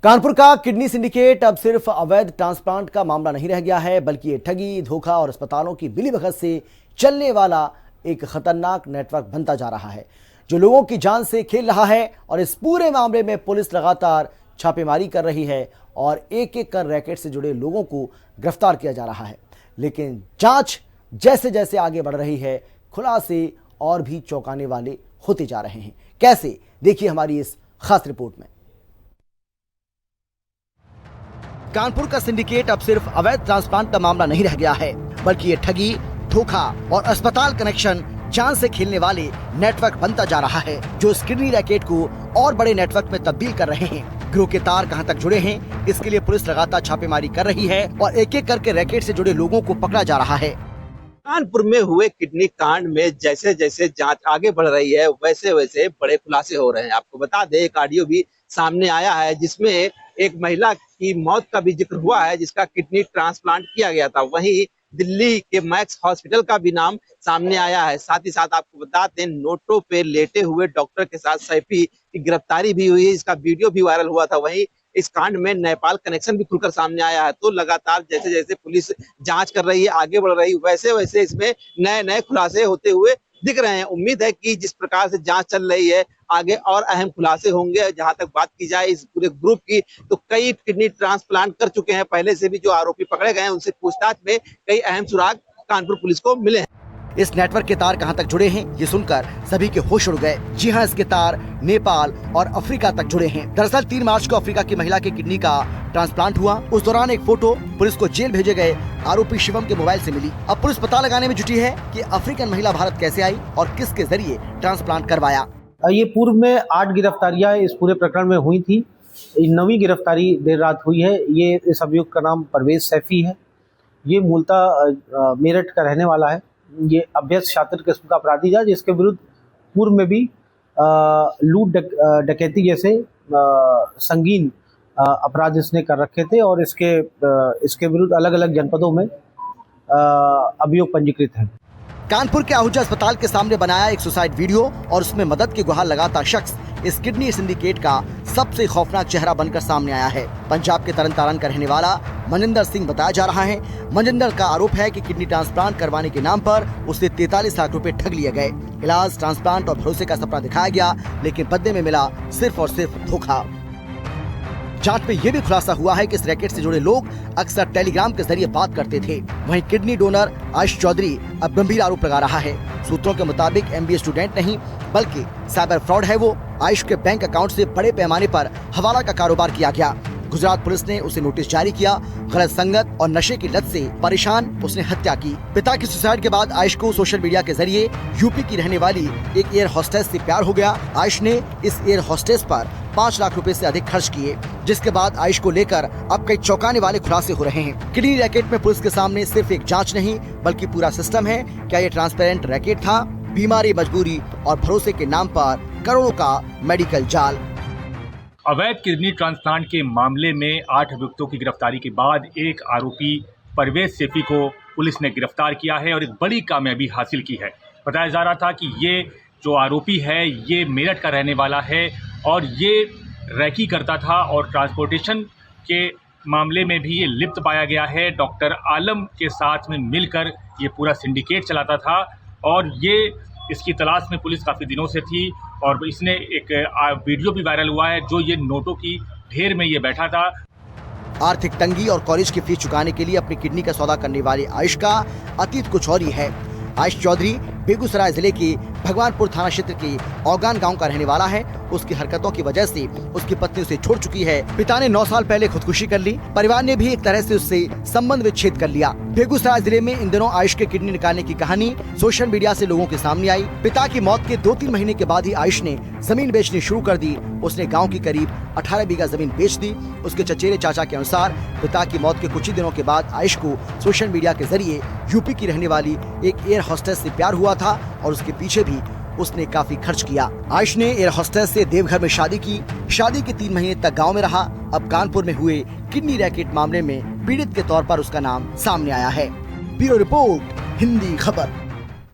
कानपुर का kidney syndicate अब सिर्फ अवैध ट्रांसप्लांट का मामला नहीं रह गया है, बल्कि ये ठगी, धोखा और अस्पतालों की मिलीभगत से चलने वाला एक खतरनाक नेटवर्क बनता जा रहा है, जो लोगों की जान से खेल रहा है। और इस पूरे मामले में पुलिस लगातार छापेमारी कर रही है और एक एक कर रैकेट से जुड़े लोगों को गिरफ्तार किया जा रहा है। लेकिन जांच जैसे जैसे आगे बढ़ रही है, खुलासे और भी चौंकाने वाले होते जा रहे हैं। कैसे, देखिए हमारी इस खास रिपोर्ट में। कानपुर का सिंडिकेट अब सिर्फ अवैध ट्रांसप्लांट का मामला नहीं रह गया है, बल्कि ये ठगी, धोखा और अस्पताल कनेक्शन जान से खेलने वाले नेटवर्क बनता जा रहा है, जो इस किडनी रैकेट को और बड़े नेटवर्क में तब्दील कर रहे हैं। गिरोह के तार कहां तक जुड़े हैं, इसके लिए पुलिस लगातार छापेमारी कर रही है और एक एक करके रैकेट से जुड़े लोगों को पकड़ा जा रहा है। कानपुर में हुए किडनी कांड में जैसे जैसे जांच आगे बढ़ रही है, वैसे वैसे बड़े खुलासे हो रहे हैं। आपको बता दें, एक ऑडियो भी सामने आया है जिसमें एक महिला की मौत का भी जिक्र हुआ है, जिसका किडनी ट्रांसप्लांट किया गया था। वहीं दिल्ली के मैक्स हॉस्पिटल का भी नाम सामने आया है। साथ ही साथ आपको बता दें, नोटों पे लेटे हुए डॉक्टर के साथ सैफी की गिरफ्तारी भी हुई है, इसका वीडियो भी वायरल हुआ था। वहीं इस कांड में नेपाल कनेक्शन भी खुलकर सामने आया है। तो लगातार जैसे जैसे पुलिस जांच कर रही है, आगे बढ़ रही है, वैसे वैसे इसमें नए नए खुलासे होते हुए दिख रहे हैं। उम्मीद है कि जिस प्रकार से जांच चल रही है, आगे और अहम खुलासे होंगे। जहां तक बात की जाए इस पूरे ग्रुप की, तो कई किडनी ट्रांसप्लांट कर चुके हैं पहले से भी। जो आरोपी पकड़े गए हैं, उनसे पूछताछ में कई अहम सुराग कानपुर पुलिस को मिले हैं। इस नेटवर्क के तार कहां तक जुड़े हैं, ये सुनकर सभी के होश उड़ गए। जी हां, इसके तार नेपाल और अफ्रीका तक जुड़े हैं। दरअसल 3 मार्च को अफ्रीका की महिला के किडनी का ट्रांसप्लांट हुआ। उस दौरान एक फोटो पुलिस को जेल भेजे गए आरोपी शिवम के मोबाइल से मिली। अब पुलिस पता लगाने में जुटी है कि अफ्रीकन महिला भारत कैसे आई और किसके जरिए ट्रांसप्लांट करवाया। ये पूर्व में 8 गिरफ्तारियां इस पूरे प्रकरण में हुई थी। 9वीं गिरफ्तारी देर रात हुई है। ये इस अभियुक्त का नाम परवेज सैफी है। ये मूलतः मेरठ का रहने वाला है। ये अभ्यस्त छात्र किस्म का अपराधी था, जिसके विरुद्ध पूर्व में भी लूट डकैती जैसे संगीन अपराध इसने कर रखे थे और इसके विरुद्ध अलग अलग जनपदों में अभियोग पंजीकृत है। कानपुर के आहूजा अस्पताल के सामने बनाया एक सुसाइड वीडियो और उसमें मदद की गुहार लगाता शख्स इस किडनी सिंडिकेट का सबसे खौफनाक चेहरा बनकर सामने आया है। पंजाब के तरनतारन का रहने वाला मनजिंदर सिंह बताया जा रहा है। मनजिंदर का आरोप है कि किडनी ट्रांसप्लांट करवाने के नाम पर उससे 43 लाख रुपए ठग लिए गए। इलाज, ट्रांसप्लांट और भरोसे का सपना दिखाया गया, लेकिन बदले में मिला सिर्फ और सिर्फ धोखा। जांच में यह भी खुलासा हुआ है कि इस रैकेट से जुड़े लोग अक्सर टेलीग्राम के जरिए बात करते थे। वहीं किडनी डोनर आयुष चौधरी अब गंभीर आरोप लगा रहा है। सूत्रों के मुताबिक MBA स्टूडेंट नहीं, बल्कि साइबर फ्रॉड है वो। आयुष के बैंक अकाउंट से बड़े पैमाने पर हवाला का कारोबार किया गया। गुजरात पुलिस ने उसे नोटिस जारी किया। गलत संगत और नशे की लत से परेशान उसने हत्या की। पिता की सुसाइड के बाद आयुष को सोशल मीडिया के जरिए यूपी की रहने वाली एक एयर होस्टेस से प्यार हो गया। आयुष ने इस एयर होस्टेस पर 5 लाख रुपए से अधिक खर्च किए, जिसके बाद आयुष को लेकर अब कई चौंकाने वाले खुलासे हो रहे हैं। किडनी रैकेट में पुलिस के सामने सिर्फ एक जांच नहीं, बल्कि पूरा सिस्टम है। क्या ये ट्रांसपेरेंट रैकेट था? बीमारी, मजबूरी और भरोसे के नाम पर करोड़ों का मेडिकल जाल। अवैध किडनी ट्रांसप्लांट के मामले में 8 अभियुक्तों की गिरफ्तारी के बाद एक आरोपी परवेज सैफी को पुलिस ने गिरफ्तार किया है और एक बड़ी कामयाबी हासिल की है। बताया जा रहा था कि ये जो आरोपी है, ये मेरठ का रहने वाला है और ये रैकी करता था और ट्रांसपोर्टेशन के मामले में भी ये लिप्त पाया गया है। डॉक्टर आलम के साथ में मिलकर ये पूरा सिंडिकेट चलाता था और ये इसकी तलाश में पुलिस काफ़ी दिनों से थी और इसने एक वीडियो भी वायरल हुआ है, जो ये नोटों की ढेर में ये बैठा था। आर्थिक तंगी और कॉलेज की फीस चुकाने के लिए अपनी किडनी का सौदा करने वाले आयुष का अतीत कुछ और ही है। आयुष चौधरी बेगूसराय जिले के भगवानपुर थाना क्षेत्र के औगान गांव का रहने वाला है। उसकी हरकतों की वजह से उसकी पत्नी उसे छोड़ चुकी है। पिता ने 9 साल पहले खुदकुशी कर ली। परिवार ने भी एक तरह से उससे संबंध विच्छेद कर लिया। बेगूसराय जिले में इन दिनों आयुष के किडनी निकालने की कहानी सोशल मीडिया से लोगों के सामने आई। पिता की मौत के 2-3 महीने के बाद ही आयुष ने जमीन बेचनी शुरू कर दी। उसने गाँव की करीब 18 बीघा जमीन बेच दी। उसके चचेरे चाचा के अनुसार पिता की मौत के कुछ ही दिनों के बाद आयुष को सोशल मीडिया के जरिए यूपी की रहने वाली एक एयर होस्टेस से प्यार हुआ था और उसके पीछे भी उसने काफी खर्च किया। आयुष ने एयर होस्टेस से देवघर में शादी की। शादी के 3 महीने तक गांव में रहा। अब कानपुर में हुए किडनी रैकेट मामले में पीड़ित के तौर पर उसका नाम सामने आया है। ब्यूरो रिपोर्ट, हिंदी खबर।